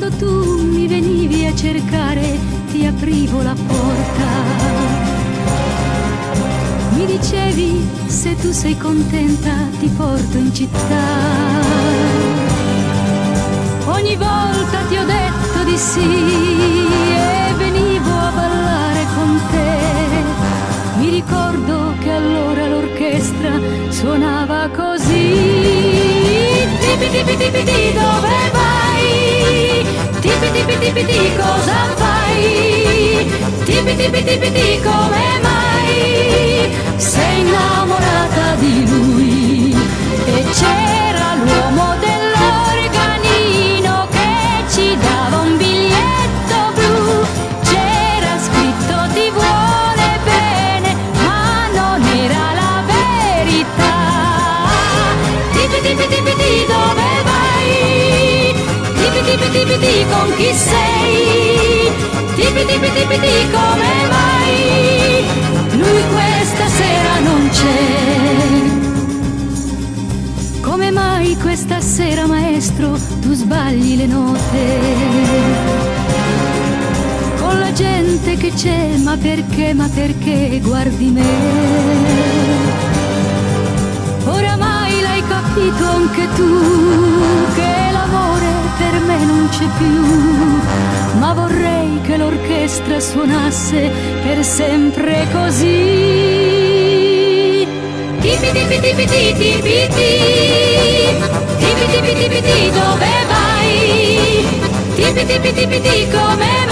quando tu mi venivi a cercare ti aprivo la porta. Mi dicevi se tu sei contenta ti porto in città. Ogni volta ti ho detto di sì e venivo a ballare con te. Mi ricordo che allora l'orchestra suonava così. Tipi tipi tipi ti dove vai? Tipi tipi tipi ti cosa fai? Tipi tipi tipi ti come mai? Sei innamorata di lui e c'era l'uomo dell'organino che ci dava un biglietto blu. C'era scritto ti vuole bene ma non era la verità. Tipi tipi tipi ti dove vai? Tipi tipi tipi ti con chi sei? Tipi tipi tipi ti come mai? Lui questa sera non c'è. Come mai questa sera, maestro, tu sbagli le note? Con la gente che c'è, ma perché guardi me? Oramai l'hai capito anche tu, che l'amore per me non c'è più, ma vorrei che l'orchestra suonasse per sempre così. Tipi tipi tipi ti tipi ti, tipi tipi tipi ti dove vai? Tipi tipi tipi ti come